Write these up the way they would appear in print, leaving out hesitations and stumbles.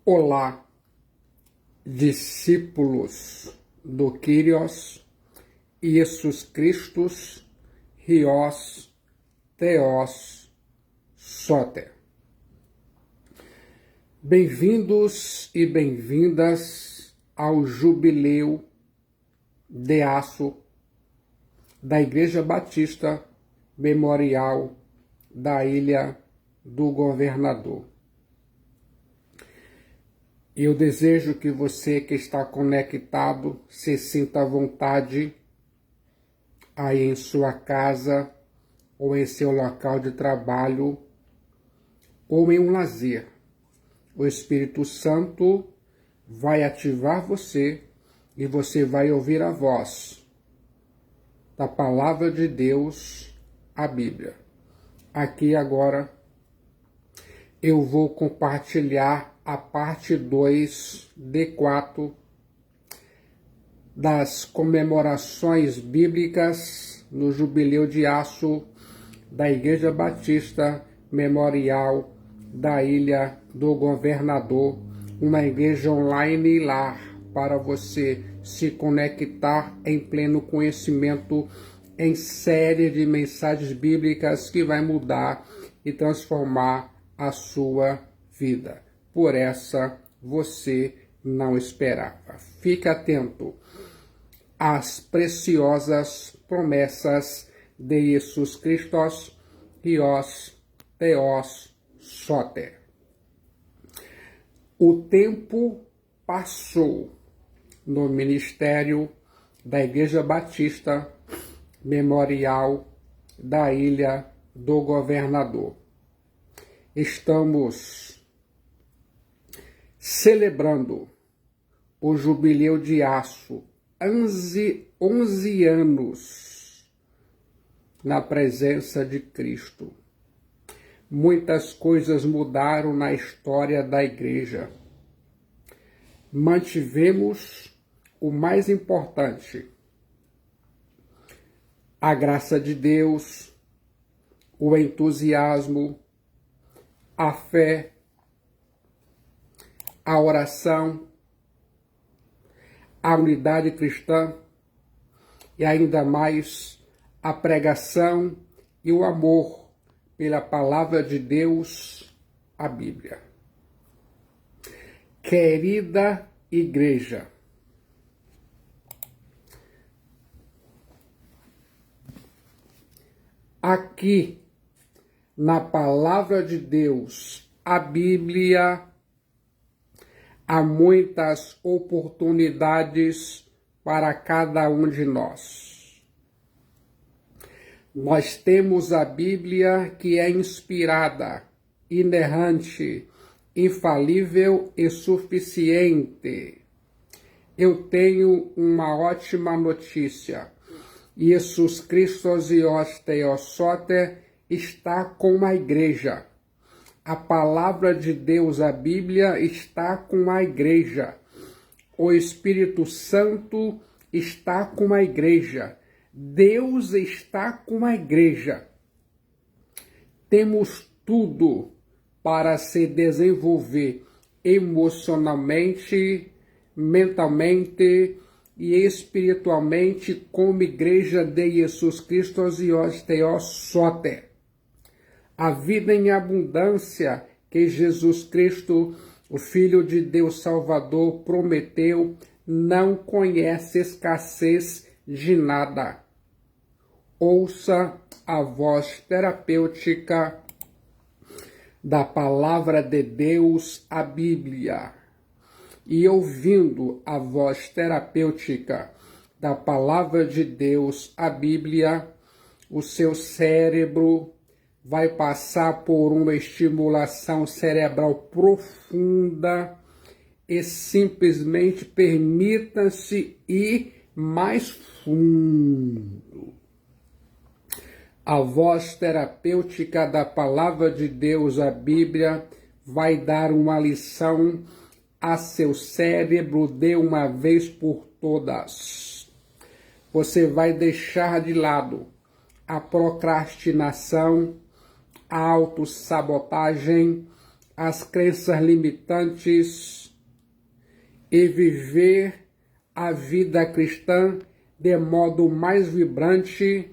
Olá, discípulos do Kyrios, Iesus Christus, Rios, Theos, Soter. Bem-vindos e bem-vindas ao Jubileu de Aço da Igreja Batista Memorial da Ilha do Governador. Eu desejo que você que está conectado se sinta à vontade aí em sua casa ou em seu local de trabalho ou em um lazer. O Espírito Santo vai ativar você e você vai ouvir a voz da Palavra de Deus, a Bíblia. Aqui agora eu vou compartilhar a parte 2 de 4 das comemorações bíblicas no Jubileu de Aço da Igreja Batista Memorial da Ilha do Governador, uma igreja online e lar para você se conectar em pleno conhecimento em série de mensagens bíblicas que vai mudar e transformar a sua vida. Por essa você não esperava. Fique atento às preciosas promessas de Jesus Christus, Rios, Theos, Soter. O tempo passou no ministério da Igreja Batista Memorial da Ilha do Governador. Estamos celebrando o Jubileu de Aço, 11 anos na presença de Cristo. Muitas coisas mudaram na história da igreja. Mantivemos o mais importante: a graça de Deus, o entusiasmo, a fé, a oração, a unidade cristã e ainda mais a pregação e o amor pela palavra de Deus, a Bíblia. Querida igreja, aqui na palavra de Deus, a Bíblia, há muitas oportunidades para cada um de nós. Nós temos a Bíblia que é inspirada, inerrante, infalível e suficiente. Eu tenho uma ótima notícia. Jesus Christus Rios Theos Soter está com a igreja. A palavra de Deus, a Bíblia, está com a igreja. O Espírito Santo está com a igreja. Deus está com a igreja. Temos tudo para se desenvolver emocionalmente, mentalmente e espiritualmente como igreja de Jesus Cristo Rios Theos Soter. A vida em abundância que Jesus Cristo, o Filho de Deus Salvador, prometeu, não conhece escassez de nada. Ouça a voz terapêutica da palavra de Deus, a Bíblia. E ouvindo a voz terapêutica da palavra de Deus, a Bíblia, o seu cérebro vai passar por uma estimulação cerebral profunda e simplesmente permita-se ir mais fundo. A voz terapêutica da palavra de Deus, a Bíblia, vai dar uma lição a seu cérebro de uma vez por todas. Você vai deixar de lado a procrastinação, a autossabotagem as crenças limitantes e viver a vida cristã de modo mais vibrante,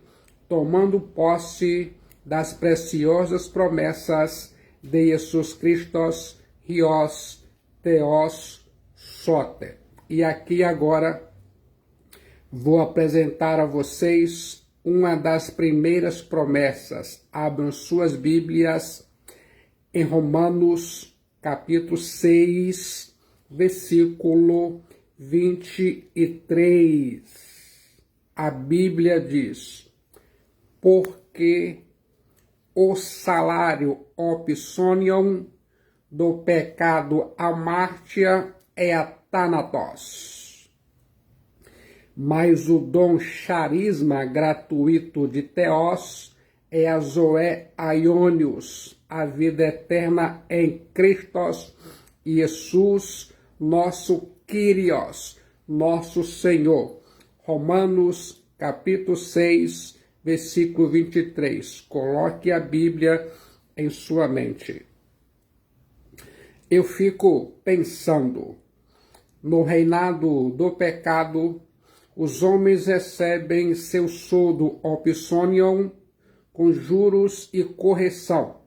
tomando posse das preciosas promessas de Jesus Cristo, Hios, Theos, Soter. E aqui agora vou apresentar a vocês uma das primeiras promessas. Abram suas Bíblias em Romanos, capítulo 6, versículo 23. A Bíblia diz: porque o salário opsonion do pecado amártia é a thanatos, mas o dom charisma gratuito de Theos é a zoé aionios, a vida eterna em Cristo Jesus, nosso Kyrios, nosso Senhor. Romanos, capítulo 6, versículo 23. Coloque a Bíblia em sua mente. Eu fico pensando, no reinado do pecado, os homens recebem seu soldo opsonion com juros e correção.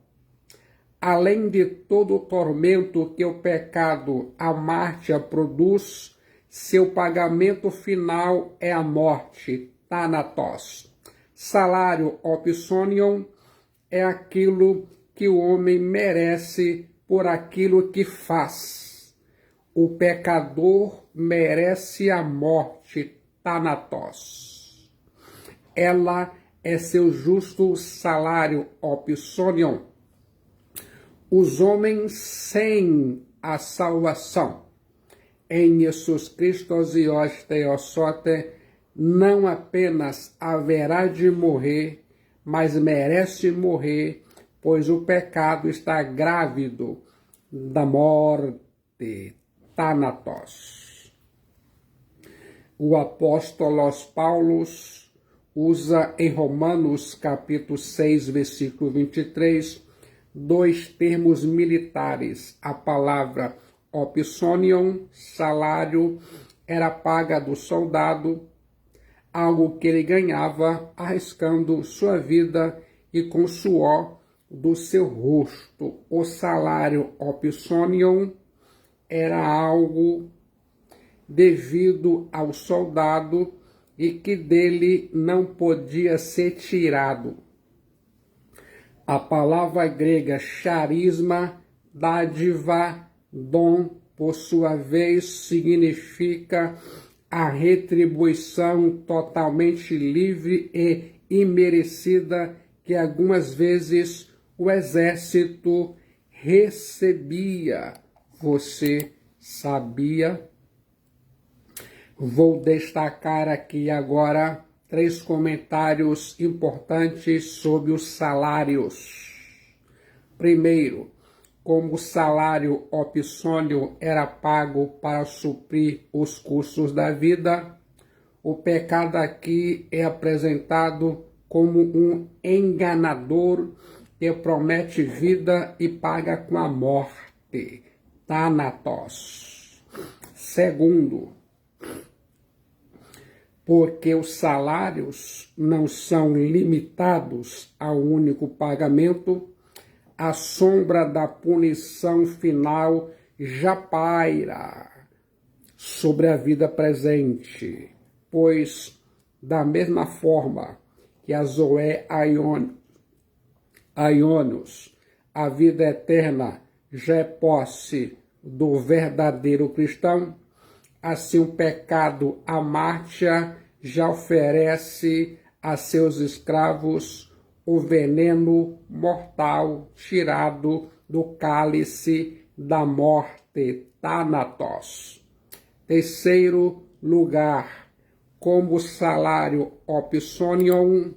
Além de todo o tormento que o pecado amártia produz, seu pagamento final é a morte, thanatos. Salário opsonion é aquilo que o homem merece por aquilo que faz. O pecador merece a morte, thanatos. Ela é seu justo salário opsonion. Os homens sem a salvação em Jesus Cristo Hios Theos Soter não apenas haverá de morrer, mas merece morrer, pois o pecado está grávido da morte, thanatos. O apóstolo Paulo usa em Romanos capítulo 6, versículo 23, dois termos militares. A palavra opsonion, salário, era paga do soldado, algo que ele ganhava arriscando sua vida e com suor do seu rosto. O salário opsonion era algo devido ao soldado e que dele não podia ser tirado. A palavra grega charisma, dádiva, dom, por sua vez, significa a retribuição totalmente livre e imerecida que algumas vezes o exército recebia. Você sabia? Vou destacar aqui agora 3 comentários importantes sobre os salários. Primeiro, como o salário opsonion era pago para suprir os custos da vida, o pecado aqui é apresentado como um enganador que promete vida e paga com a morte, thanatos. Segundo, porque os salários não são limitados ao único pagamento, a sombra da punição final já paira sobre a vida presente, pois, da mesma forma que a zoé aionios, a vida eterna já é posse do verdadeiro cristão, assim o pecado amártia já oferece a seus escravos o veneno mortal tirado do cálice da morte, thanatos. Terceiro lugar, como salário opsonion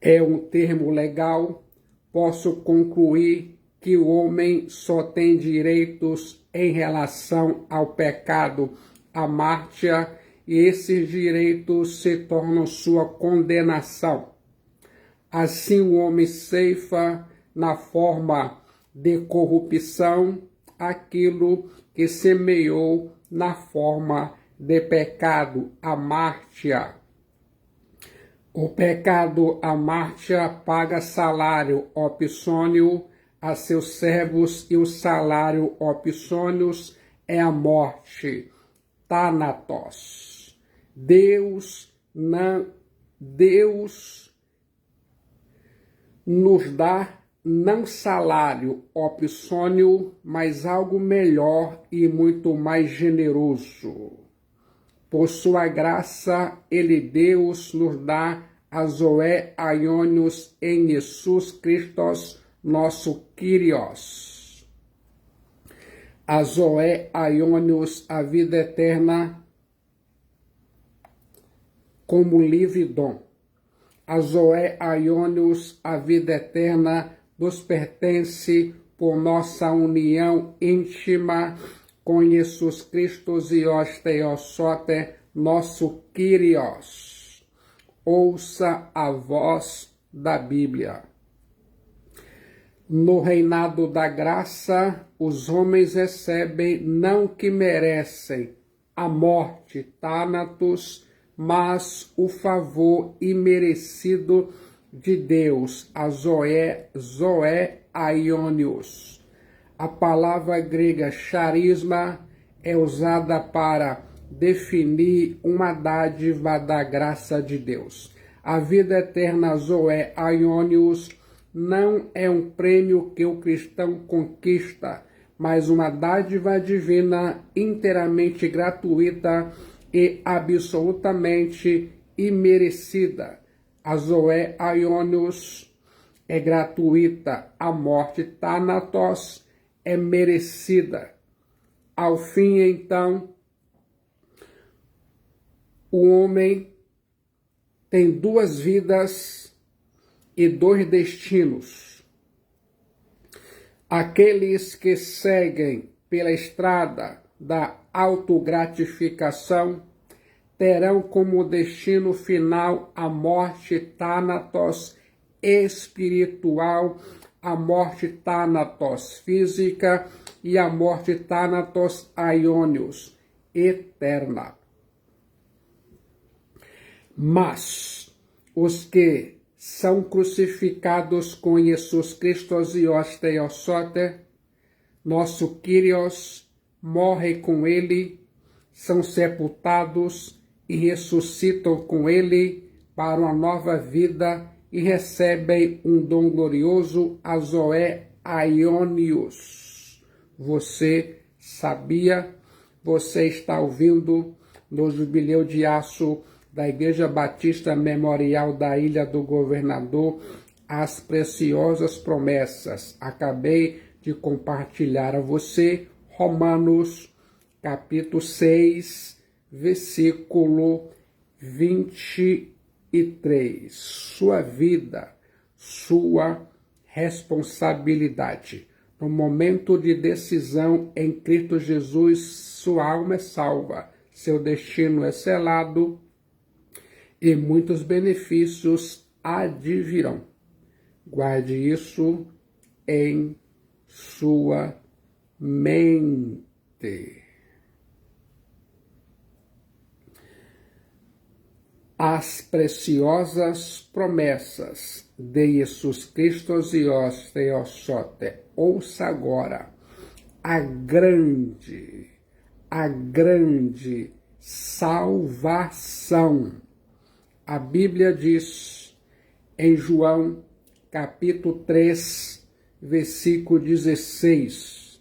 é um termo legal, posso concluir que o homem só tem direitos em relação ao pecado amártia e esses direitos se tornam sua condenação. Assim o homem ceifa na forma de corrupção aquilo que semeou na forma de pecado, amartia. O pecado amartia paga salário opsônio a seus servos e o salário opsônios é a morte, Thanatos. Deus nos dá não salário opsônio, mas algo melhor e muito mais generoso. Por sua graça, Ele, Deus, nos dá a Zoé Aionios em Jesus Cristo, nosso Kyrios. A Zoé Aionios, a vida eterna, como livre dom. A Zoé Aionios, a vida eterna, nos pertence por nossa união íntima com Jesus Cristo e Osteiosote, nosso Kyrios. Ouça a voz da Bíblia. No reinado da graça, os homens recebem não o que merecem, a morte, Thanatos, mas o favor imerecido de Deus, a Zoé Aionios. A palavra grega charisma é usada para definir uma dádiva da graça de Deus. A vida eterna Zoé Aionios não é um prêmio que o cristão conquista, mas uma dádiva divina inteiramente gratuita e absolutamente imerecida. A Zoé Aionios é gratuita, a morte Thanatos é merecida. Ao fim, então, o homem tem duas vidas e dois destinos. Aqueles que seguem pela estrada da autogratificação terão como destino final a morte Thanatos espiritual, a morte Thanatos física e a morte Thanatos Aionios eterna. Mas os que são crucificados com Jesus Cristo e Osteiosote, nosso Kyrios, morrem com ele, são sepultados e ressuscitam com ele para uma nova vida e recebem um dom glorioso, a Zoé Aionios. Você sabia? Você está ouvindo no Jubileu de Aço da Igreja Batista Memorial da Ilha do Governador as preciosas promessas. Acabei de compartilhar a você Romanos capítulo 6, versículo 23. Sua vida, sua responsabilidade. No momento de decisão em Cristo Jesus, sua alma é salva, seu destino é selado e muitos benefícios advirão. Guarde isso em sua mente. As preciosas promessas de Jesus Cristo e Osteiosote. Ouça agora a grande salvação. A Bíblia diz em João capítulo 3, versículo 16,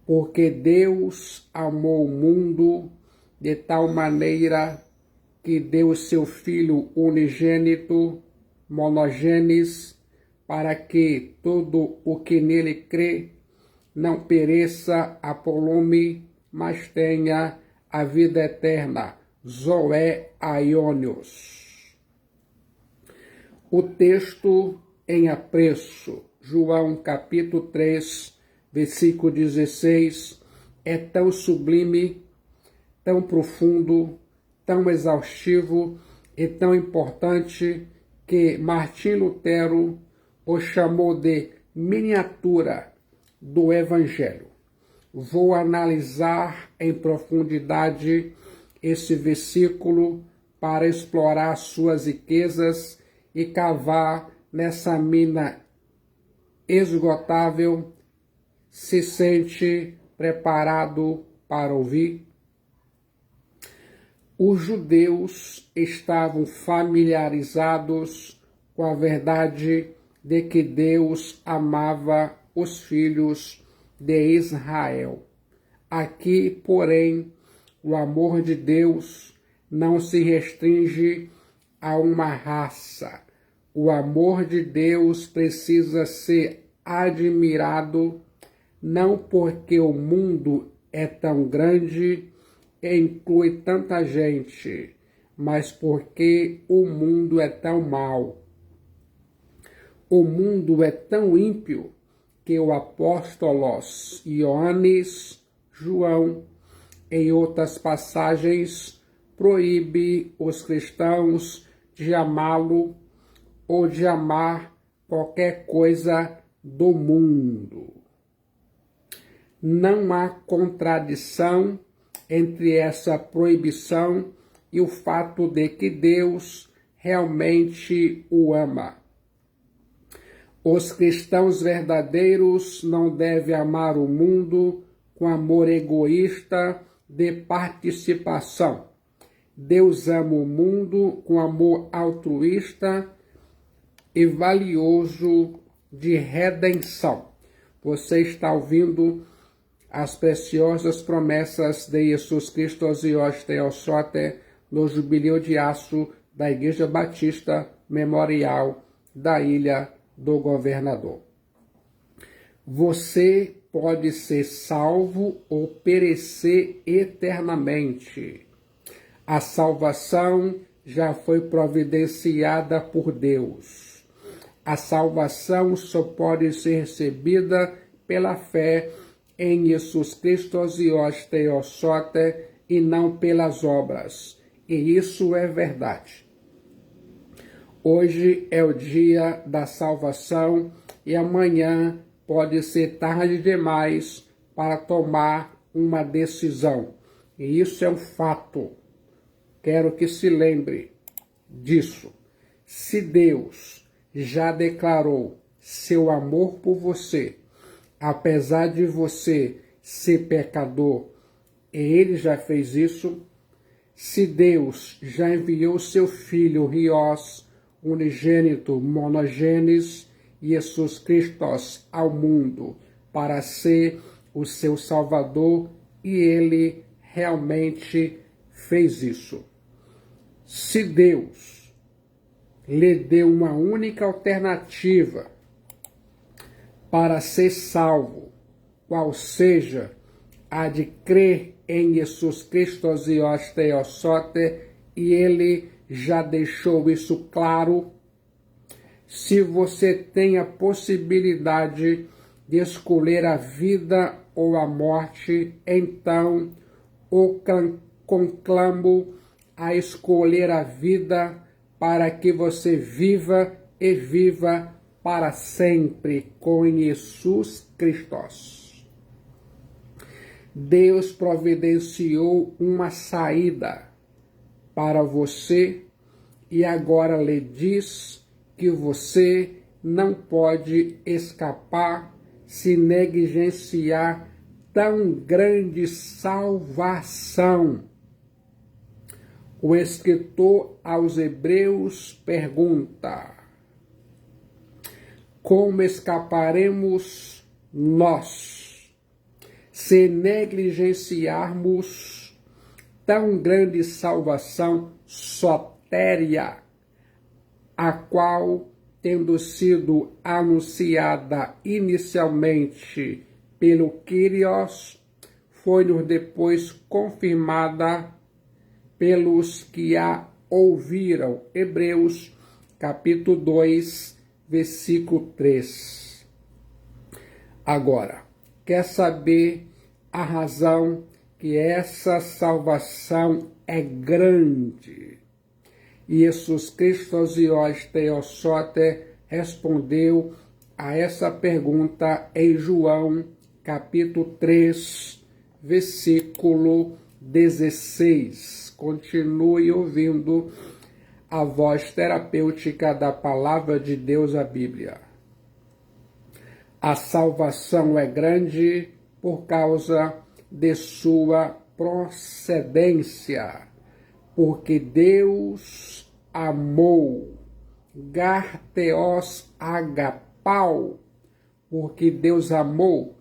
porque Deus amou o mundo de tal maneira que deu seu Filho unigênito, monogênes, para que todo o que nele crê não pereça a polume, mas tenha a vida eterna. Zoé Aionios. O texto em apreço, João capítulo 3, versículo 16, é tão sublime, tão profundo, tão exaustivo e tão importante que Martim Lutero o chamou de miniatura do Evangelho. Vou analisar em profundidade esse versículo para explorar suas riquezas e cavar nessa mina esgotável. Se sente preparado para ouvir? Os judeus estavam familiarizados com a verdade de que Deus amava os filhos de Israel. Aqui, porém, o amor de Deus não se restringe a uma raça. O amor de Deus precisa ser admirado, não porque o mundo é tão grande e inclui tanta gente, mas porque o mundo é tão mau. O mundo é tão ímpio que o apóstolos Ioannes, João, em outras passagens, proíbe os cristãos de amá-lo ou de amar qualquer coisa do mundo. Não há contradição entre essa proibição e o fato de que Deus realmente o ama. Os cristãos verdadeiros não devem amar o mundo com amor egoísta de participação. Deus ama o mundo com amor altruísta e valioso de redenção. Você está ouvindo as preciosas promessas de Jesus Cristo Osios Teosote no Jubileu de Aço da Igreja Batista Memorial da Ilha do Governador. Você pode ser salvo ou perecer eternamente. A salvação já foi providenciada por Deus. A salvação só pode ser recebida pela fé em Jesus Cristo Osios Teosote e não pelas obras. E isso é verdade. Hoje é o dia da salvação e amanhã pode ser tarde demais para tomar uma decisão. E isso é um fato. Quero que se lembre disso. Se Deus já declarou seu amor por você, apesar de você ser pecador, e Ele já fez isso, se Deus já enviou seu Filho, Rios, unigênito, monogênes, Jesus Cristo ao mundo para ser o seu Salvador, e Ele realmente fez isso. Se Deus lhe deu uma única alternativa para ser salvo, qual seja a de crer em Jesus Cristo Osios Teosote, e Ele já deixou isso claro. Se você tem a possibilidade de escolher a vida ou a morte, então o conclamo a escolher a vida para que você viva e viva para sempre com Jesus Cristo. Deus providenciou uma saída para você e agora lhe diz que você não pode escapar se negligenciar tão grande salvação. O escritor aos Hebreus pergunta: como escaparemos nós se negligenciarmos tão grande salvação sotéria, a qual, tendo sido anunciada inicialmente pelo Kyrios, foi-nos depois confirmada pelos que a ouviram. Hebreus, capítulo 2, versículo 3. Agora, quer saber a razão que essa salvação é grande? Jesus Cristo Osios Teosote respondeu a essa pergunta em João, capítulo 3, versículo 16. Continue ouvindo a voz terapêutica da Palavra de Deus, a Bíblia. A salvação é grande por causa de sua procedência, porque Deus amou, garteos agapau, porque Deus amou.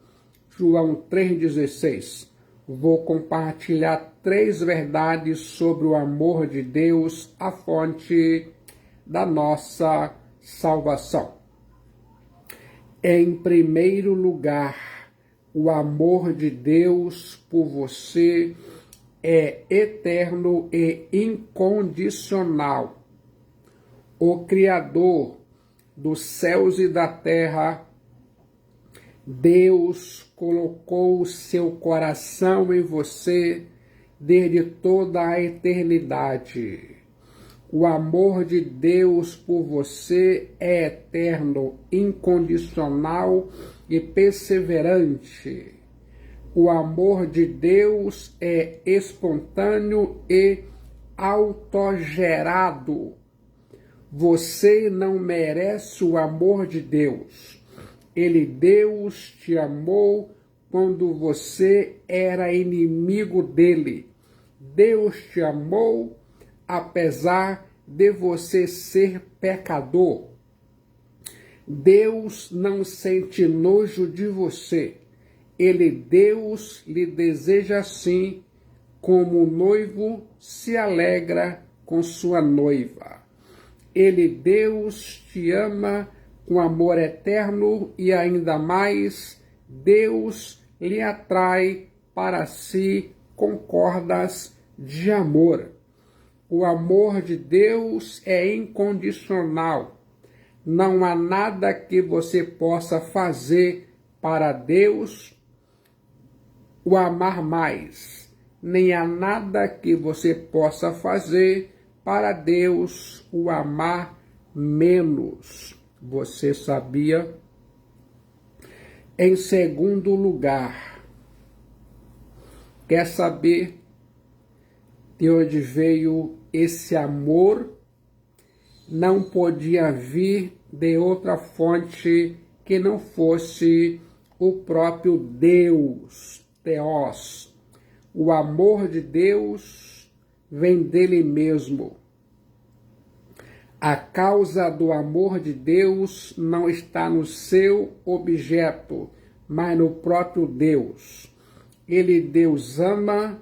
João 3,16. Vou compartilhar 3 verdades sobre o amor de Deus, a fonte da nossa salvação. Em primeiro lugar, o amor de Deus por você é eterno e incondicional. O Criador dos céus e da terra, Deus colocou o seu coração em você desde toda a eternidade. O amor de Deus por você é eterno, incondicional e perseverante. O amor de Deus é espontâneo e autogerado. Você não merece o amor de Deus. Deus te amou quando você era inimigo dele. Deus te amou apesar de você ser pecador. Deus não sente nojo de você. Deus lhe deseja assim, como o noivo se alegra com sua noiva. Deus te ama com amor eterno e ainda mais, Deus lhe atrai para si com cordas de amor. O amor de Deus é incondicional. Não há nada que você possa fazer para Deus o amar mais. Nem há nada que você possa fazer para Deus o amar menos. Você sabia? Em segundo lugar, quer saber de onde veio esse amor? Não podia vir de outra fonte que não fosse o próprio Deus, Theos. O amor de Deus vem dele mesmo. A causa do amor de Deus não está no seu objeto, mas no próprio Deus. Deus ama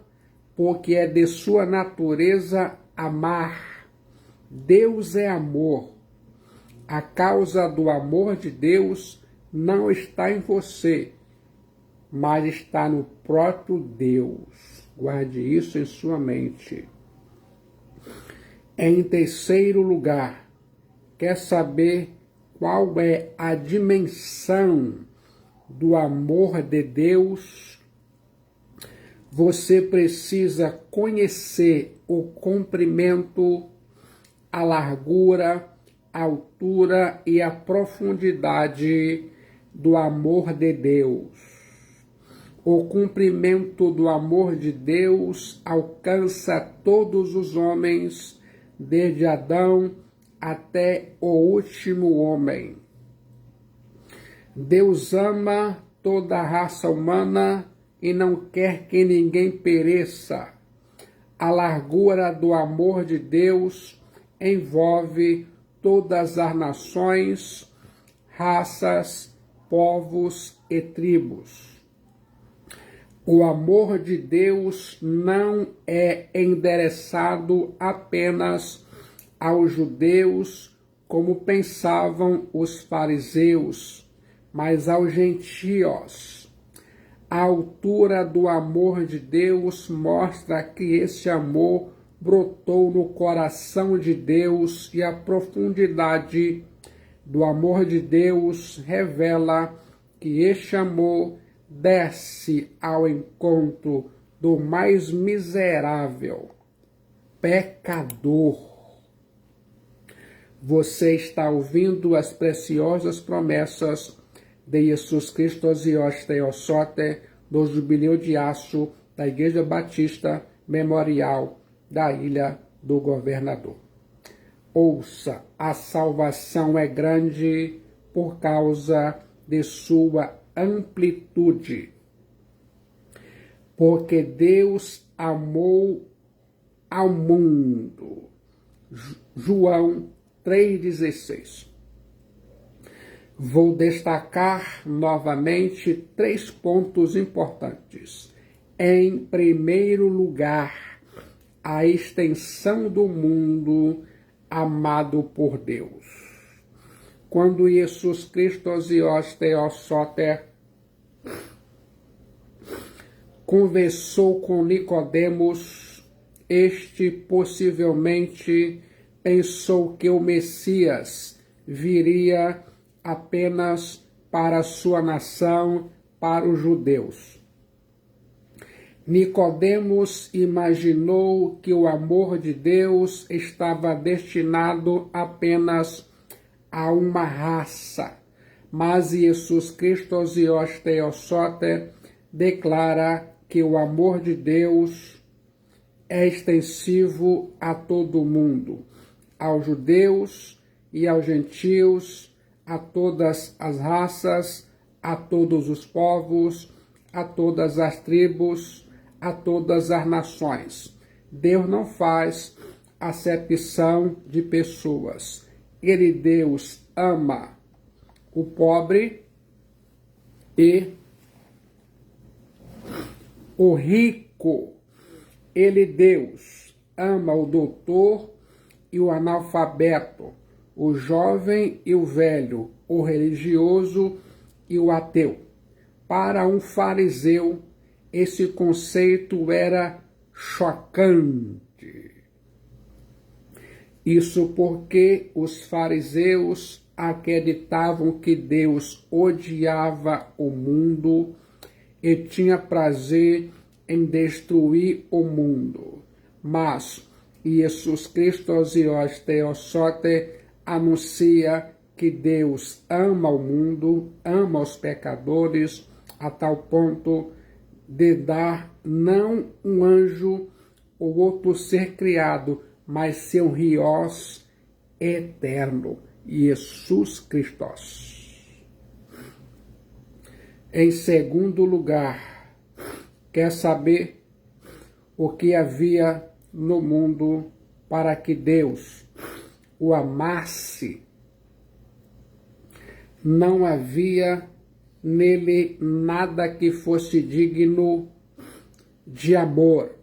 porque é de sua natureza amar. Deus é amor. A causa do amor de Deus não está em você, mas está no próprio Deus. Guarde isso em sua mente. Em terceiro lugar, quer saber qual é a dimensão do amor de Deus? Você precisa conhecer o comprimento, a largura, a altura e a profundidade do amor de Deus. O comprimento do amor de Deus alcança todos os homens, desde Adão até o último homem. Deus ama toda a raça humana e não quer que ninguém pereça. A largura do amor de Deus envolve todas as nações, raças, povos e tribos. O amor de Deus não é endereçado apenas aos judeus, como pensavam os fariseus, mas aos gentios. A altura do amor de Deus mostra que esse amor brotou no coração de Deus e a profundidade do amor de Deus revela que este amor desce ao encontro do mais miserável, pecador. Você está ouvindo as preciosas promessas de Jesus Cristo Osios Teossote do Jubileu de Aço da Igreja Batista Memorial da Ilha do Governador. Ouça, a salvação é grande por causa de sua amplitude. Porque Deus amou ao mundo. João 3,16. Vou destacar novamente 3 pontos importantes. Em primeiro lugar, a extensão do mundo amado por Deus. Quando Jesus Cristo Osios Teossote conversou com Nicodemos, este possivelmente pensou que o Messias viria apenas para a sua nação, para os judeus. Nicodemos imaginou que o amor de Deus estava destinado apenas a uma raça, mas Jesus Cristo Osios Teossote declara que o amor de Deus é extensivo a todo mundo, aos judeus e aos gentios, a todas as raças, a todos os povos, a todas as tribos, a todas as nações. Deus não faz acepção de pessoas. Deus ama o pobre e o rico. Deus ama o doutor e o analfabeto, o jovem e o velho, o religioso e o ateu. Para um fariseu, esse conceito era chocante. Isso porque os fariseus acreditavam que Deus odiava o mundo e tinha prazer em destruir o mundo. Mas Jesus Cristo Osios Teossote anuncia que Deus ama o mundo, ama os pecadores, a tal ponto de dar não um anjo ou outro ser criado, mas seu riós eterno, Jesus Cristo. Em segundo lugar, quer saber o que havia no mundo para que Deus o amasse? Não havia nele nada que fosse digno de amor.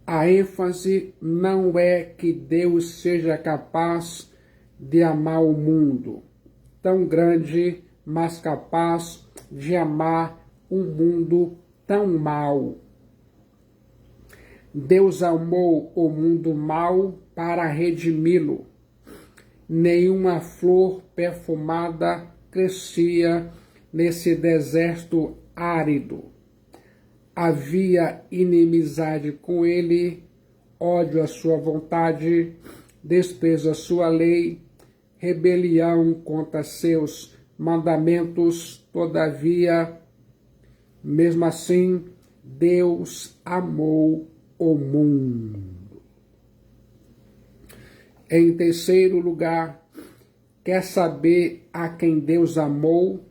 A ênfase não é que Deus seja capaz de amar o mundo, tão grande, mas capaz de amar um mundo tão mau. Deus amou o mundo mau para redimi-lo. Nenhuma flor perfumada crescia nesse deserto árido. Havia inimizade com ele, ódio à sua vontade, desprezo à sua lei, rebelião contra seus mandamentos. Todavia, mesmo assim, Deus amou o mundo. Em terceiro lugar, quer saber a quem Deus amou?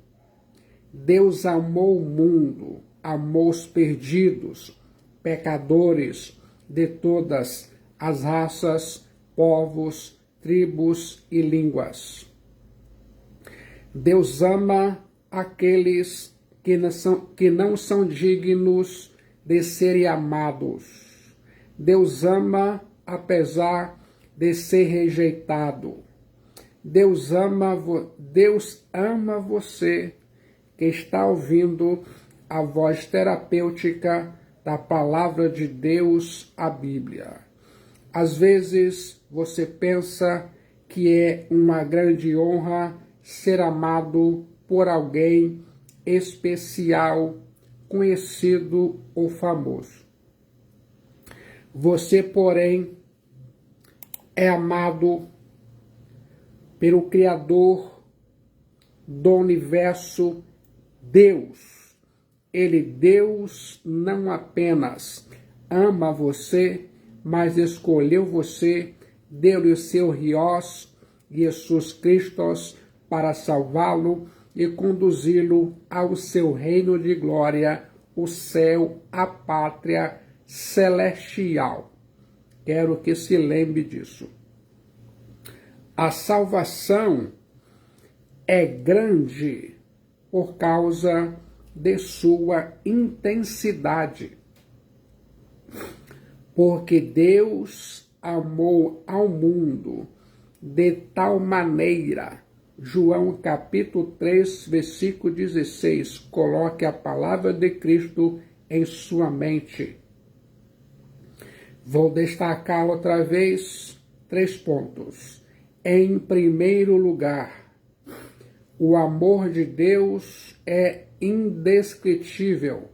Deus amou o mundo, amou os perdidos, pecadores de todas as raças, povos, tribos e línguas. Deus ama aqueles que não são dignos de serem amados. Deus ama apesar de ser rejeitado. Deus ama você que está ouvindo a voz terapêutica da palavra de Deus, a Bíblia. Às vezes você pensa que é uma grande honra ser amado por alguém especial, conhecido ou famoso. Você, porém, é amado pelo Criador do universo, Deus. Ele, Deus, não apenas ama você, mas escolheu você, deu-lhe o seu Riós, Jesus Cristo, para salvá-lo e conduzi-lo ao seu reino de glória, o céu, a pátria celestial. Quero que se lembre disso. A salvação é grande por causa de sua intensidade. Porque Deus amou ao mundo de tal maneira. João capítulo 3, versículo 16. Coloque a palavra de Cristo em sua mente. Vou destacar outra vez 3 pontos. Em primeiro lugar, o amor de Deus é indescritível.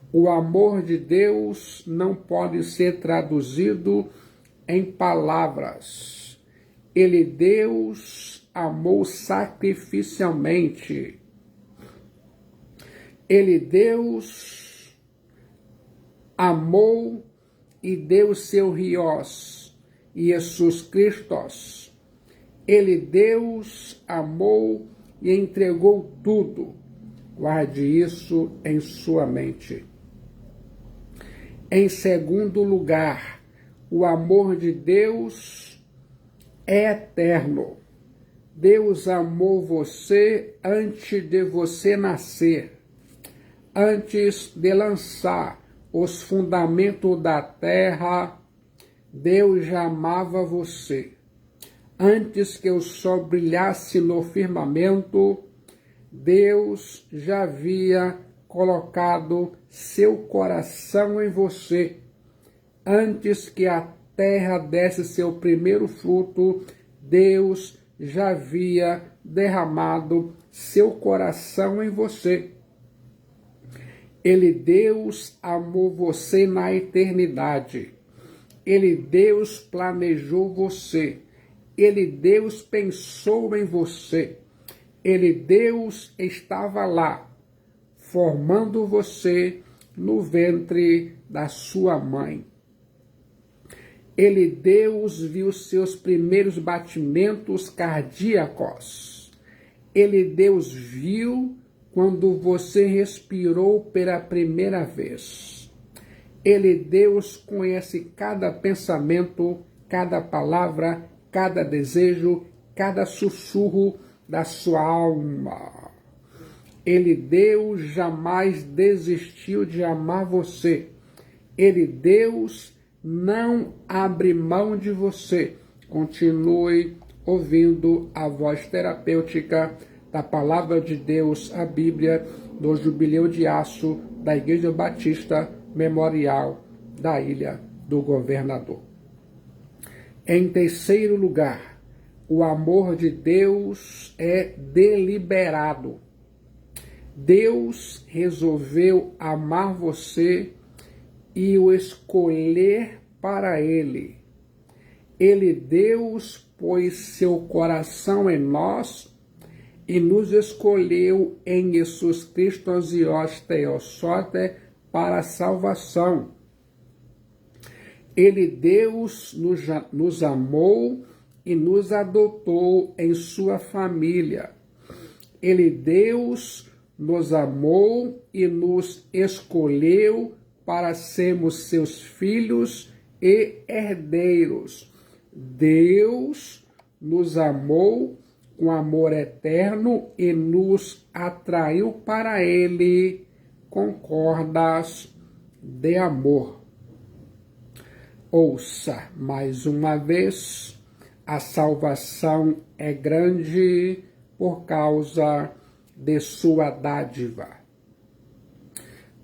O amor de Deus não pode ser traduzido em palavras. Ele, Deus, amou sacrificialmente. Ele, Deus, amou e deu seu Riós, Jesus Cristo. Ele, Deus, amou e entregou tudo. Guarde isso em sua mente. Em segundo lugar, o amor de Deus é eterno. Deus amou você antes de você nascer, antes de lançar os fundamentos da terra. Deus já amava você. Antes que o sol brilhasse no firmamento, Deus já havia colocado seu coração em você. Antes que a terra desse seu primeiro fruto, Deus já havia derramado seu coração em você. Ele, Deus, amou você na eternidade. Ele, Deus, planejou você. Ele, Deus, pensou em você. Ele, Deus, estava lá, formando você no ventre da sua mãe. Ele, Deus, viu seus primeiros batimentos cardíacos. Ele, Deus, viu quando você respirou pela primeira vez. Ele, Deus, conhece cada pensamento, cada palavra, cada desejo, cada sussurro da sua alma. Ele, Deus, jamais desistiu de amar você. Ele, Deus, não abre mão de você. Continue ouvindo a voz terapêutica da Palavra de Deus, a Bíblia, do Jubileu de Aço, da Igreja Batista Memorial da Ilha do Governador. Em terceiro lugar, o amor de Deus é deliberado. Deus resolveu amar você e o escolher para Ele. Ele, Deus, pôs seu coração em nós e nos escolheu em Jesus Cristo Theosote para a salvação. Ele, Deus, nos amou e nos adotou em sua família. Ele, Deus, nos amou e nos escolheu para sermos seus filhos e herdeiros. Deus nos amou com amor eterno e nos atraiu para Ele com cordas de amor. Ouça mais uma vez, a salvação é grande por causa de sua dádiva.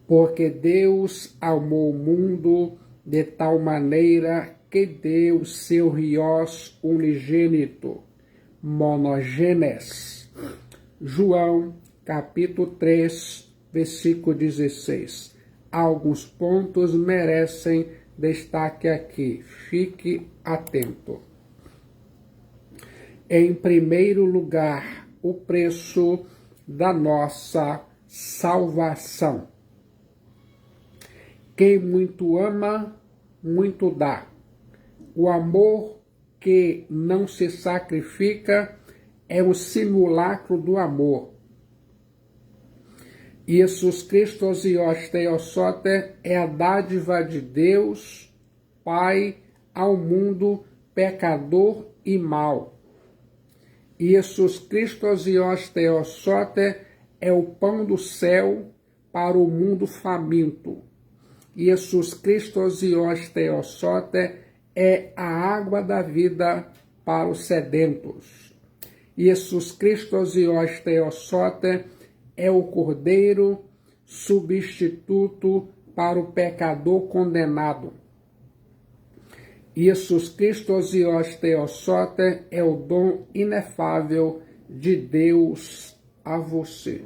Porque Deus amou o mundo de tal maneira que deu seu Riós unigênito, monogenes. João, capítulo 3, versículo 16. Alguns pontos merecem destaque aqui. Fique atento. em primeiro lugar, o preço da nossa salvação. Quem muito ama, muito dá. O amor que não se sacrifica é o simulacro do amor. Jesus Cristo Zios Theosote é a dádiva de Deus, Pai, ao mundo pecador e mau. Jesus Cristo Zios Theosote é o pão do céu para o mundo faminto. Jesus Cristo Zios Theosote é a água da vida para os sedentos. Jesus Cristo Zios Theosote é o Cordeiro substituto para o pecador condenado. Jesus Cristo Zios Theosote é o dom inefável de Deus a você.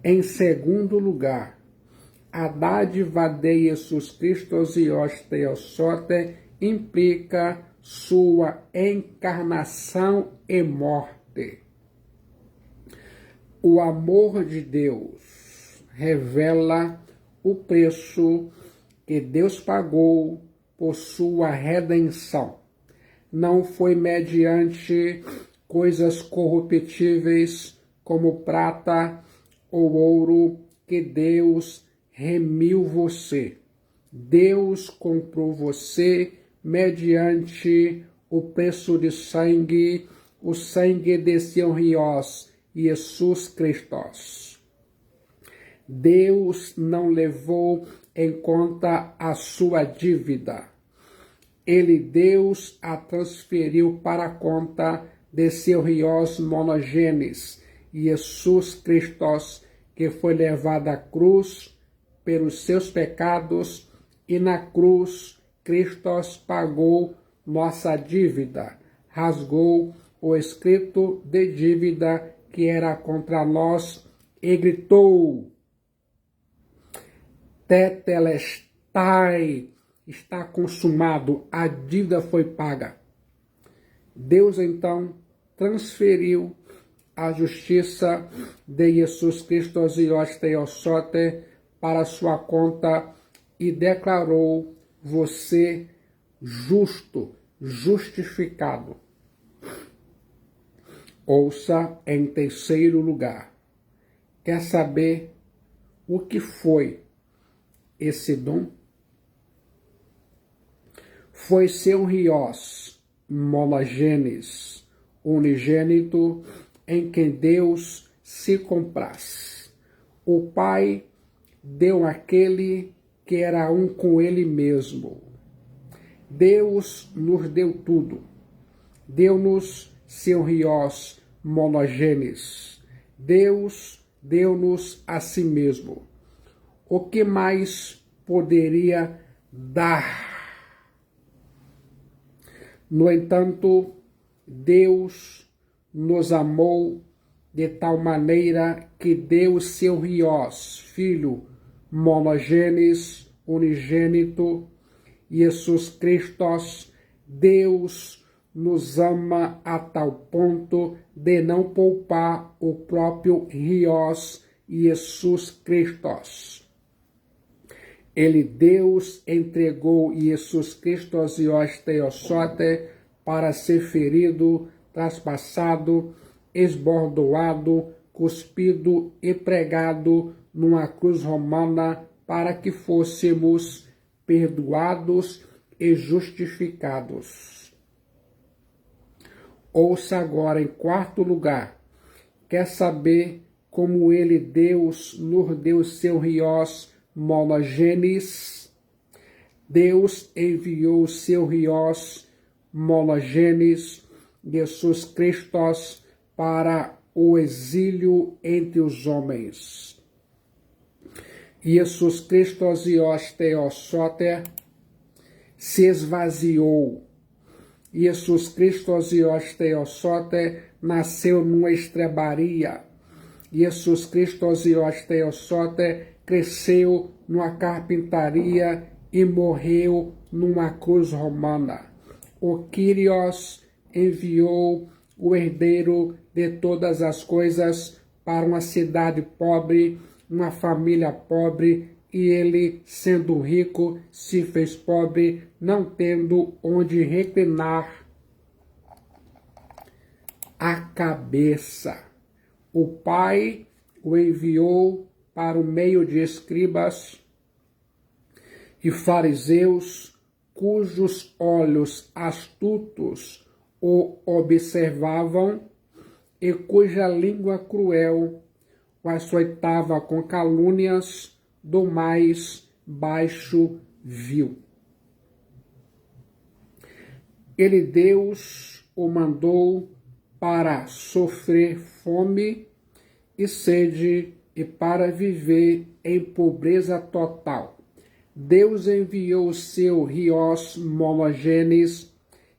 Em segundo lugar, a dádiva de Jesus Cristo Zios Theosote implica sua encarnação e morte. O amor de Deus revela o preço que Deus pagou por sua redenção. Não foi mediante coisas corruptíveis como prata ou ouro que Deus remiu você. Deus comprou você mediante o preço de sangue, o sangue de seu rios, Jesus Cristo. Deus não levou em conta a sua dívida. Deus a transferiu para a conta de seu rios monogênes, Jesus Cristo, que foi levado à cruz pelos seus pecados, e na cruz Cristo pagou nossa dívida, rasgou o escrito de dívida que era contra nós e gritou: Tetelestai, está consumado, a dívida foi paga. Deus então transferiu a justiça de Jesus Cristo Zios Theosote para sua conta e declarou você justo, justificado. Ouça em terceiro lugar. Quer saber o que foi esse dom? Foi seu rios monogênes, unigênito, em quem Deus se compraz. O Pai deu àquele que era um com ele mesmo. Deus nos deu tudo. Deu-nos seu rios monogênes. Deus deu-nos a si mesmo. O que mais poderia dar? No entanto, Deus nos amou de tal maneira que deu seu rios, Filho monogênes, unigênito, Jesus Cristo. Deus nos ama a tal ponto de não poupar o próprio rios, Jesus Cristo. Deus entregou Jesus Cristo Zios Theosote para ser ferido, traspassado, esbordoado, cuspido e pregado numa cruz romana para que fôssemos perdoados e justificados. Ouça agora em quarto lugar. Quer saber como Deus, nos deu seu rios monogênes? Deus enviou seu rios monogênes, Jesus Cristo, para o exílio entre os homens. Jesus Cristo Zios Theosote se esvaziou. Jesus Cristo Zios Theosote nasceu numa estrebaria. Jesus Cristo Zios Theosote cresceu numa carpintaria e morreu numa cruz romana. O Kyrios enviou o herdeiro de todas as coisas, para uma cidade pobre, uma família pobre, e ele, sendo rico, se fez pobre, não tendo onde reclinar a cabeça. O pai o enviou para o meio de escribas e fariseus, cujos olhos astutos o observavam e cuja língua cruel o açoitava com calúnias do mais baixo vil. Ele, Deus, o mandou para sofrer fome e sede e para viver em pobreza total. Deus enviou o seu Rios monogênes,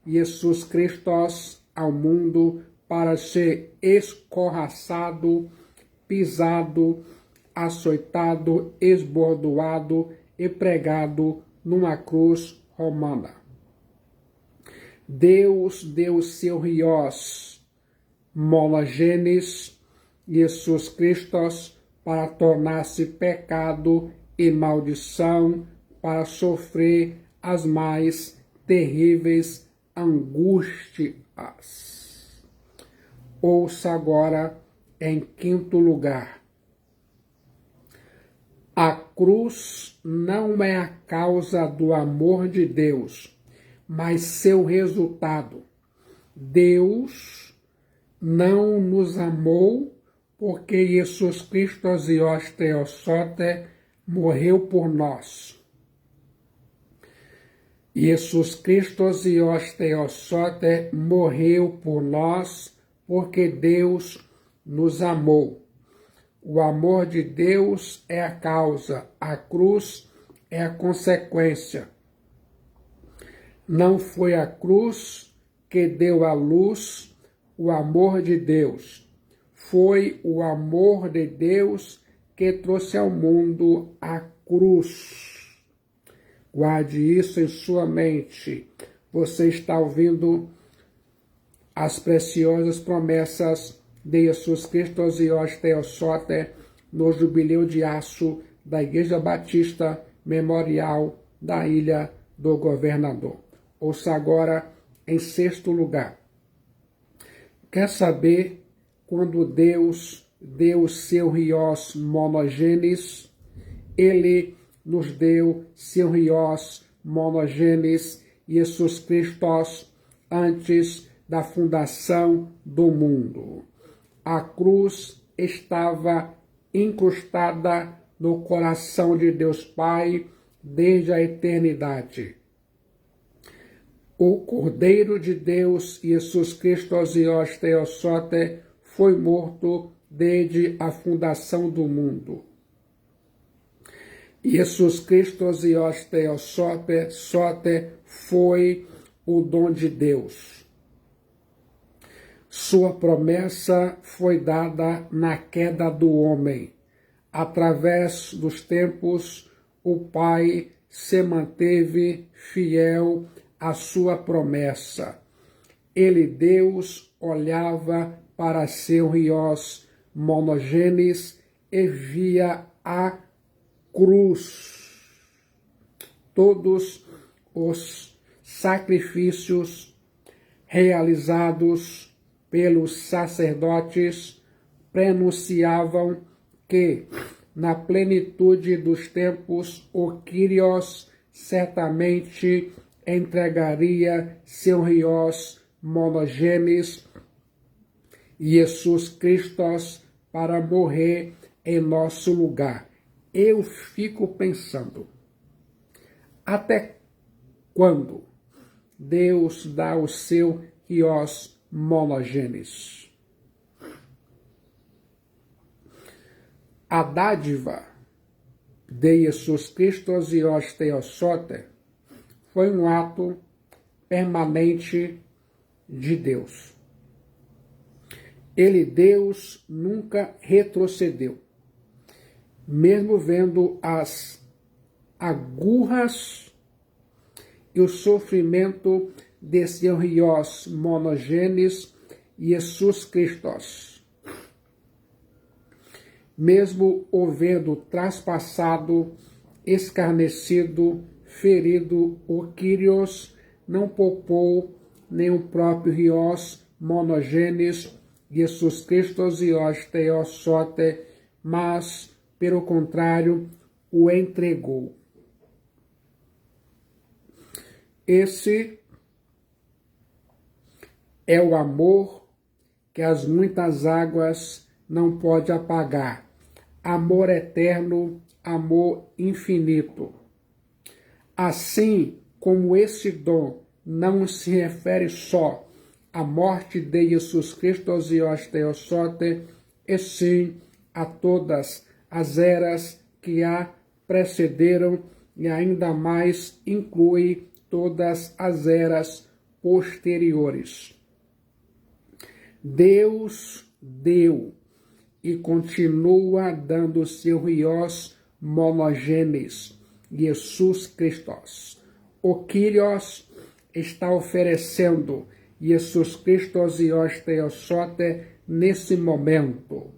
Jesus Cristo, ao mundo para ser escorraçado, pisado, açoitado, esbordoado e pregado numa cruz romana. Deus deu seu Rios monogênes, Jesus Cristo, para tornar-se pecado e maldição, para sofrer as mais terríveis angústias. Ouça agora, em quinto lugar. A cruz não é a causa do amor de Deus, mas seu resultado. Deus não nos amou porque Jesus Cristo Zios Theosote morreu por nós. Jesus Cristo Zios Theosote morreu por nós porque Deus nos amou. O amor de Deus é a causa, a cruz é a consequência. Não foi a cruz que deu à luz o amor de Deus. Foi o amor de Deus que trouxe ao mundo a cruz. Guarde isso em sua mente. Você está ouvindo as preciosas promessas de Jesus Cristo Zios Theosote no Jubileu de Aço da Igreja Batista Memorial da Ilha do Governador. Ouça agora, em sexto lugar. Quer saber quando Deus deu o seu Rios monogênes? Ele nos deu seu Rios monogênes, Jesus Cristo, antes da fundação do mundo. A cruz estava incrustada no coração de Deus Pai desde a eternidade. O Cordeiro de Deus, Jesus Cristo Zios Theosote, foi morto desde a fundação do mundo. Jesus Cristo Zios Theosote foi o dom de Deus. Sua promessa foi dada na queda do homem. Através dos tempos, o Pai se manteve fiel à sua promessa. Ele, Deus, olhava para seu Rios monogênes e via a cruz. Todos os sacrifícios realizados pelos sacerdotes prenunciavam que, na plenitude dos tempos, o Kyrios certamente entregaria seu Rios monogênes, Jesus Cristo, para morrer em nosso lugar. Eu fico pensando, até quando Deus dá o seu Rios monogênes? A dádiva de Jesus Cristo Zios Theosote foi um ato permanente de Deus. Ele, Deus, nunca retrocedeu. Mesmo vendo as agurras e o sofrimento de seu Rios monogênes, Jesus Cristo. Mesmo o vendo traspassado, escarnecido, ferido, o Kyrios não poupou nem o próprio Rios monogênes, Jesus Cristo e Theosote, mas, pelo contrário, o entregou. Esse é o amor que as muitas águas não pode apagar. Amor eterno, amor infinito. Assim como esse dom não se refere só à morte de Jesus Cristo e Theosote, e sim a todas as eras que a precederam, e ainda mais inclui todas as eras posteriores. Deus deu e continua dando seu Rios monogênes, Jesus Cristo. O Kyrios está oferecendo Jesus Cristo e Theosote nesse momento.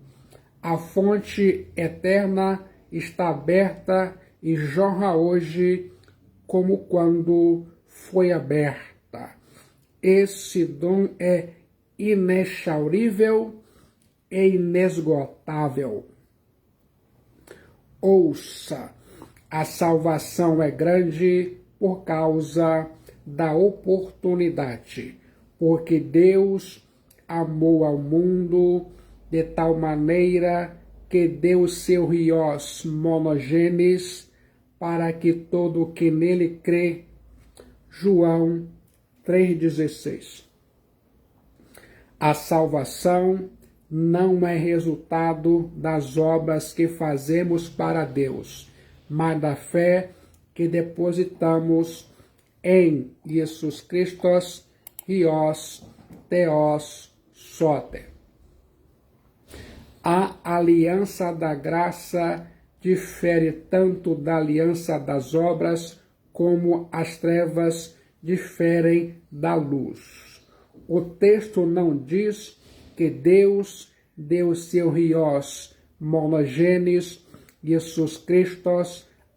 A fonte eterna está aberta e jorra hoje como quando foi aberta. Esse dom é inexaurível e inesgotável. Ouça, a salvação é grande por causa da oportunidade, porque Deus amou ao mundo de tal maneira que deu seu Rios monogênes para que todo o que nele crê. João 3,16. A salvação não é resultado das obras que fazemos para Deus, mas da fé que depositamos em Jesus Cristo, Rios Theos Soter. A aliança da graça difere tanto da aliança das obras como as trevas diferem da luz. O texto não diz que Deus deu seu Rios monogênes, Jesus Cristo,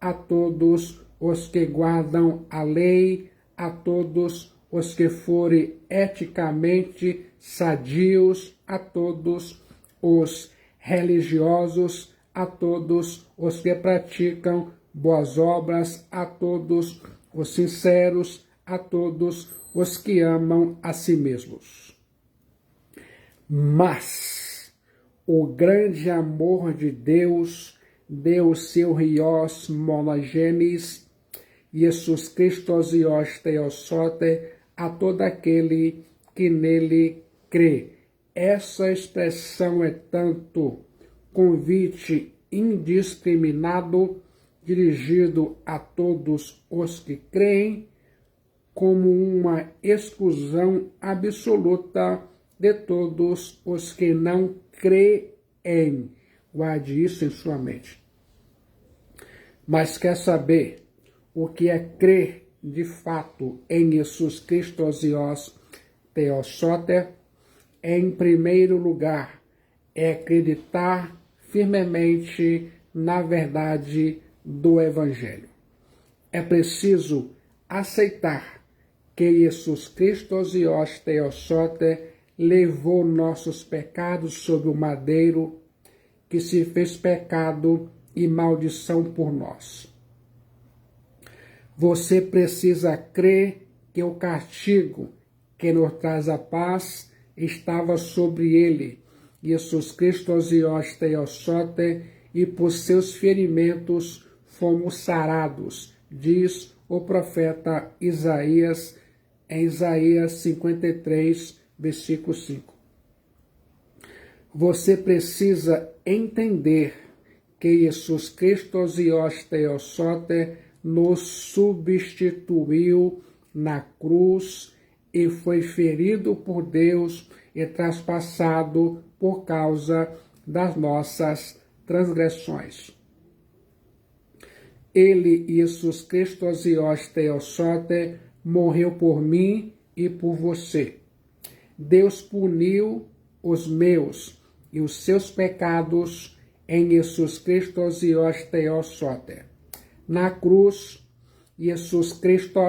a todos os que guardam a lei, a todos os que forem eticamente sadios, a todos os religiosos, a todos os que praticam boas obras, a todos os sinceros, a todos os que amam a si mesmos. Mas o grande amor de Deus deu seu Rios monogênes, Jesus Cristo e Theosote, a todo aquele que nele crê. Essa expressão é tanto convite indiscriminado dirigido a todos os que creem, como uma exclusão absoluta de todos os que não creem. Guarde isso em sua mente. Mas quer saber o que é crer de fato em Jesus Cristo e Theosote? Em primeiro lugar, é acreditar firmemente na verdade do Evangelho. É preciso aceitar que Jesus Cristo e Theosote levou nossos pecados sobre o madeiro, que se fez pecado e maldição por nós. Você precisa crer que o castigo que nos traz a paz estava sobre ele, Jesus Cristo e Theosote, e por seus ferimentos fomos sarados, diz o profeta Isaías, em Isaías 53, versículo 5. Você precisa entender que Jesus Cristo e Theosote nos substituiu na cruz e foi ferido por Deus e traspassado por causa das nossas transgressões. Ele, Jesus Cristo e Theosote, morreu por mim e por você. Deus puniu os meus e os seus pecados em Jesus Cristo e os teus sote. Na cruz, Jesus Cristo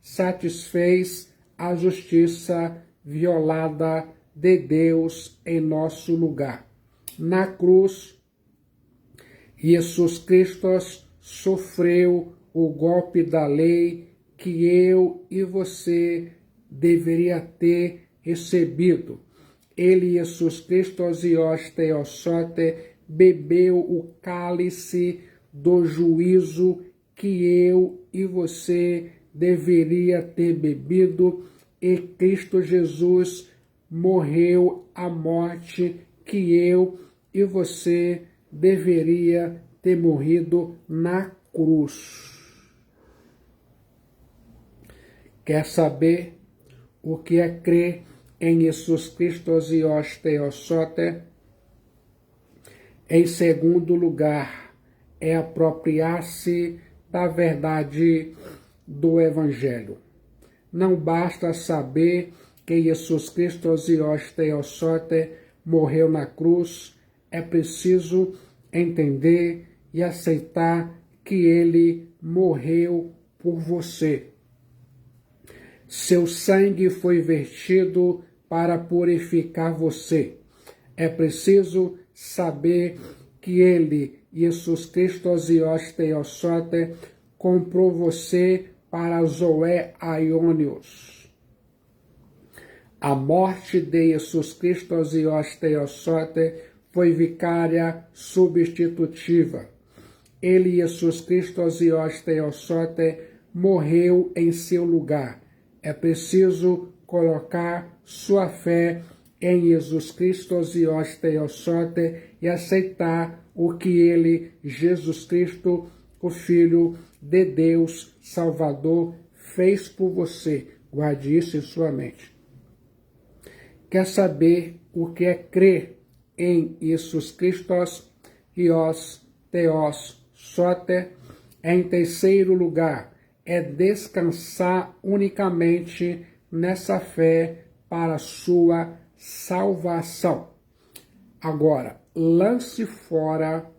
satisfez a justiça violada de Deus em nosso lugar. Na cruz, Jesus Cristo sofreu o golpe da lei que eu e você deveria ter recebido. Ele, Jesus Cristo, e os teus sote, bebeu o cálice do juízo que eu e você deveria ter bebido, e Cristo Jesus morreu a morte que eu e você deveria ter morrido na cruz. Quer saber o que é crer em Jesus Cristo e os teus sote? Em segundo lugar, é apropriar-se da verdade do Evangelho. Não basta saber que Jesus Cristo e os teus sote morreu na cruz, é preciso entender e aceitar que ele morreu por você. Seu sangue foi vertido para purificar você. É preciso saber que ele, Jesus Cristo e os teus sote, comprou você para Zoé Aionios. A morte de Jesus Cristo e os teus sote foi vicária substitutiva. Ele, Jesus Cristo e os teus sote, morreu em seu lugar. É preciso colocar sua fé em Jesus Cristo e os teus sote e aceitar o que ele, Jesus Cristo, o Filho de Deus, Salvador, fez por você. Guarde isso em sua mente. Quer saber o que é crer em Jesus Cristo e os teus sote? Em terceiro lugar, é descansar unicamente nessa fé para sua salvação. Agora, lance fora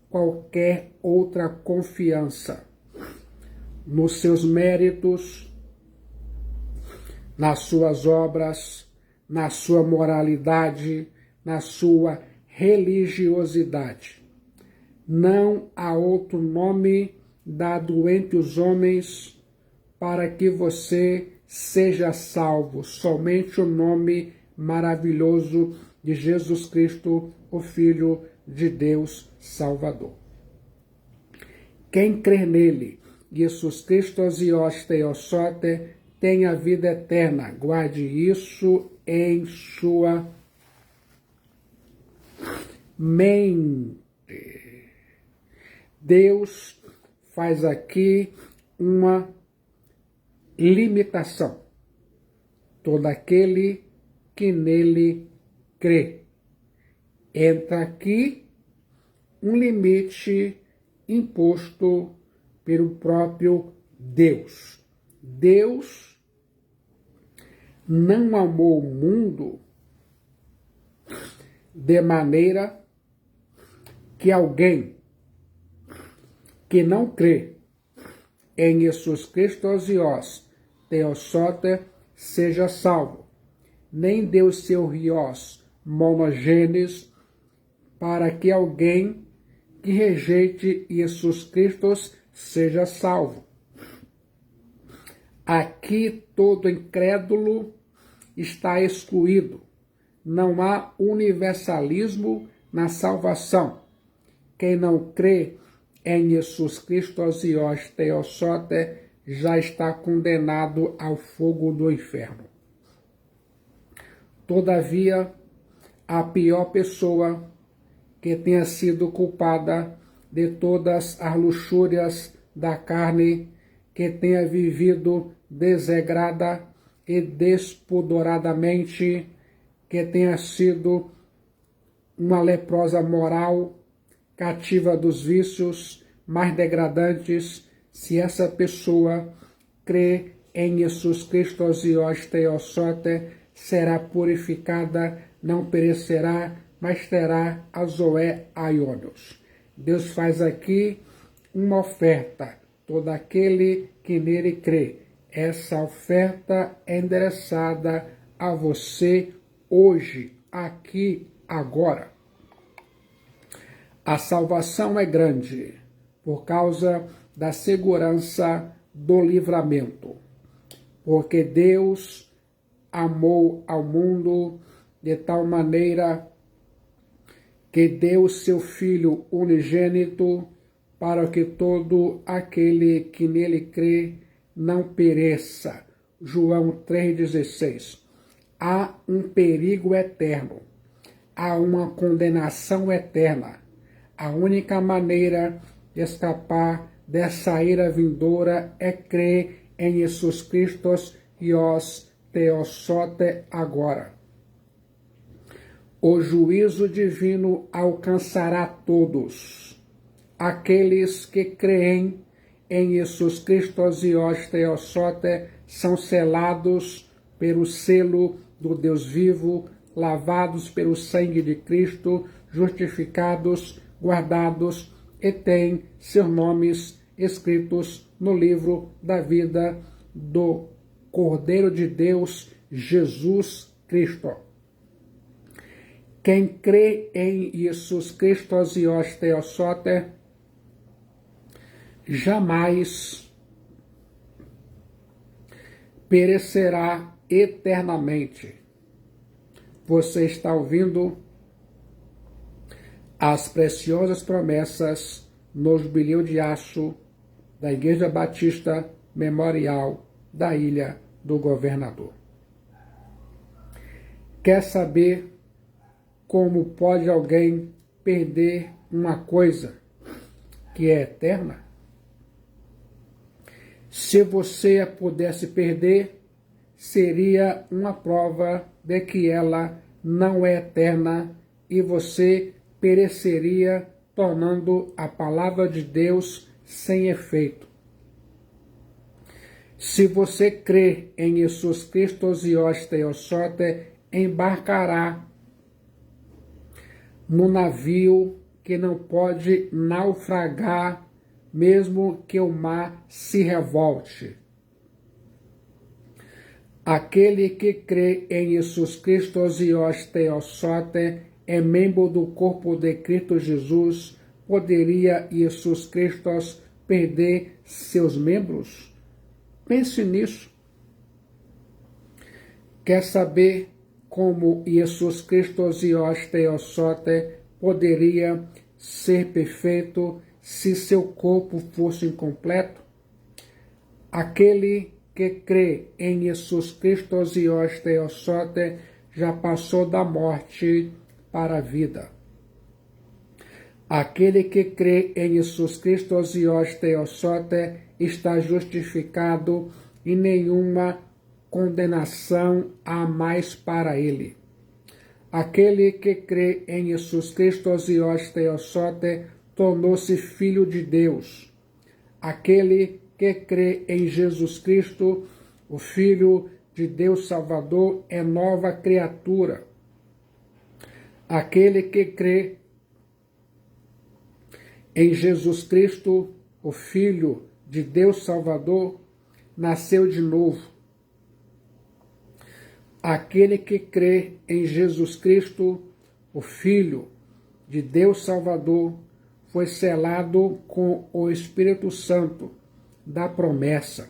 qualquer outra confiança nos seus méritos, nas suas obras, na sua moralidade, na sua religiosidade. Não há outro nome dado entre os homens para que você seja salvo, somente o nome maravilhoso de Jesus Cristo, o Filho de Deus Salvador. Quem crer nele, Jesus Cristo e os teus sote, tem a vida eterna. Guarde isso em sua mente. Deus faz aqui uma limitação. Todo aquele que nele crê. Entra aqui um limite imposto pelo próprio Deus. Deus não amou o mundo de maneira que alguém que não crê em Jesus Cristo e os teus sote seja salvo. Nem deu seu rios monogênes para que alguém que rejeite Jesus Cristo seja salvo. Aqui todo incrédulo está excluído. Não há universalismo na salvação. Quem não crê em Jesus Cristo e os teus sote já está condenado ao fogo do inferno. Todavia, a pior pessoa que tenha sido culpada de todas as luxúrias da carne, que tenha vivido desregrada e despodoradamente, que tenha sido uma leprosa moral, cativa dos vícios mais degradantes, se essa pessoa crê em Jesus Cristo e os teus sote, será purificada, não perecerá, mas terá a Zoé Aionios. Deus faz aqui uma oferta, todo aquele que nele crê. Essa oferta é endereçada a você hoje, aqui, agora. A salvação é grande por causa da segurança do livramento, porque Deus amou ao mundo de tal maneira que deu seu Filho unigênito para que todo aquele que nele crê não pereça. João 3,16. Há um perigo eterno, há uma condenação eterna. A única maneira de escapar dessa ira vindoura é crer em Jesus Cristo e os Theosote agora. O juízo divino alcançará todos aqueles que creem em Jesus Cristo e os Theosote são selados pelo selo do Deus vivo, lavados pelo sangue de Cristo, justificados, guardados e têm seus nomes escritos no livro da vida do Cordeiro de Deus, Jesus Cristo. Quem crê em Jesus Cristo e os Theosote jamais perecerá eternamente. Você está ouvindo as preciosas promessas no jubileu de aço da Igreja Batista Memorial da Ilha do Governador. Quer saber como pode alguém perder uma coisa que é eterna? Se você a pudesse perder, seria uma prova de que ela não é eterna e você pereceria, tornando a palavra de Deus sem efeito. Se você crê em Jesus Cristo e os Theosote, embarcará no navio que não pode naufragar, mesmo que o mar se revolte. Aquele que crê em Jesus Cristo e os Theosote é membro do corpo de Cristo Jesus. Poderia Jesus Cristo perder seus membros? Pense nisso. Quer saber como Jesus Cristo e os Theosote poderia ser perfeito se seu corpo fosse incompleto? Aquele que crê em Jesus Cristo e os Theosote já passou da morte para a vida. Aquele que crê em Jesus Cristo e os Theosote está justificado e nenhuma condenação há mais para ele. Aquele que crê em Jesus Cristo e os Theosote tornou-se filho de Deus. Aquele que crê em Jesus Cristo, o Filho de Deus Salvador, é nova criatura. Aquele que crê em Jesus Cristo, o Filho de Deus Salvador, nasceu de novo. Aquele que crê em Jesus Cristo, o Filho de Deus Salvador, foi selado com o Espírito Santo da promessa.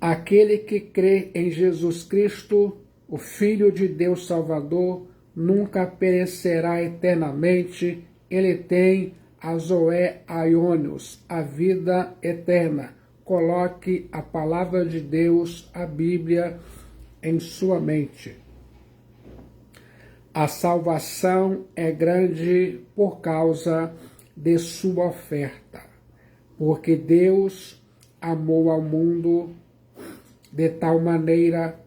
Aquele que crê em Jesus Cristo, o Filho de Deus Salvador, nunca perecerá eternamente. Ele tem a Zoé Aionios, a vida eterna. Coloque a palavra de Deus, a Bíblia, em sua mente. A salvação é grande por causa de sua oferta, porque Deus amou ao mundo de tal maneira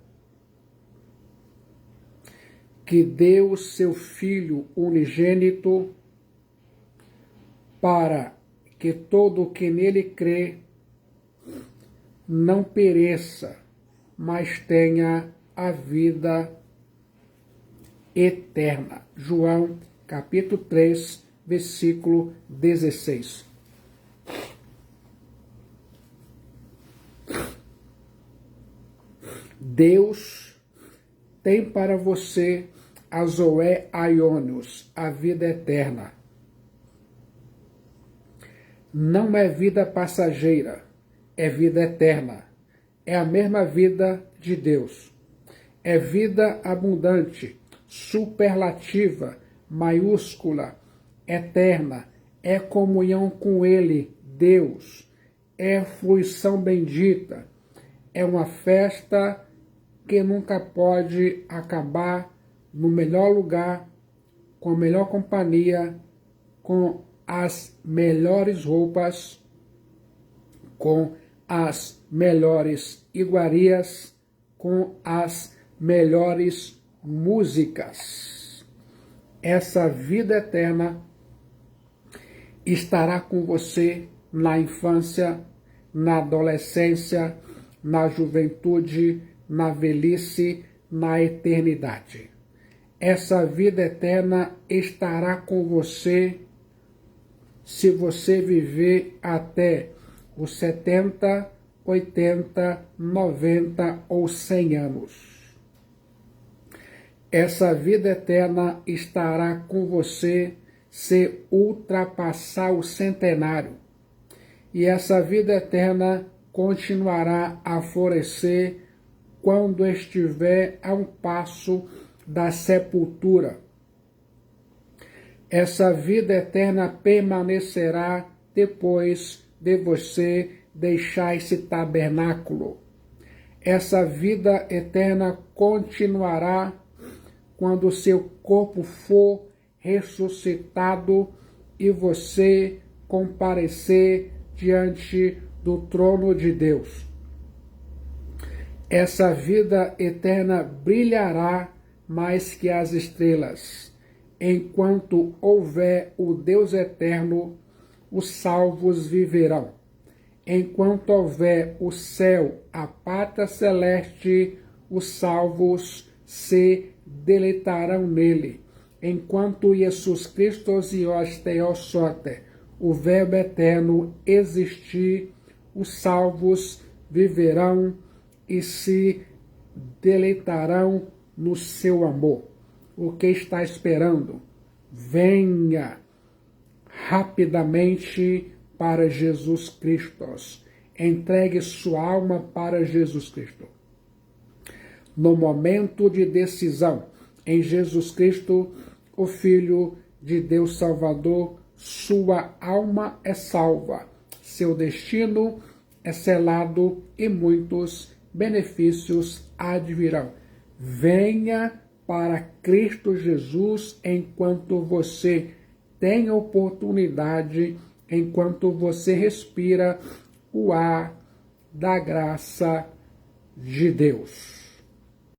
que deu seu Filho unigênito para que todo o que nele crê não pereça, mas tenha a vida eterna. João, capítulo 3, versículo 16. Deus tem para você a Zoé Aionios, a vida eterna. Não é vida passageira, é vida eterna. É a mesma vida de Deus. É vida abundante, superlativa, maiúscula, eterna. É comunhão com Ele, Deus. É fruição bendita. É uma festa que nunca pode acabar, no melhor lugar, com a melhor companhia, com as melhores roupas, com as melhores iguarias, com as melhores músicas. Essa vida eterna estará com você na infância, na adolescência, na juventude, na velhice, na eternidade. Essa vida eterna estará com você se você viver até os 70, 80, 90 ou 100 anos. Essa vida eterna estará com você se ultrapassar o centenário. E essa vida eterna continuará a florescer quando estiver a um passo da sepultura. Essa vida eterna permanecerá depois de você deixar esse tabernáculo. Essa vida eterna continuará quando o seu corpo for ressuscitado e você comparecer diante do trono de Deus. Essa vida eterna brilhará mais que as estrelas. Enquanto houver o Deus eterno, os salvos viverão. Enquanto houver o céu, a pátria celeste, os salvos se deleitarão nele. Enquanto Jesus Cristo os Theosote, o Verbo eterno, existir, os salvos viverão e se deleitarão no seu amor. O que está esperando? Venha rapidamente para Jesus Cristo. Entregue sua alma para Jesus Cristo. No momento de decisão, em Jesus Cristo, o Filho de Deus Salvador, sua alma é salva, seu destino é selado e muitos benefícios advirão. Venha para Cristo Jesus enquanto você tem oportunidade, enquanto você respira o ar da graça de Deus.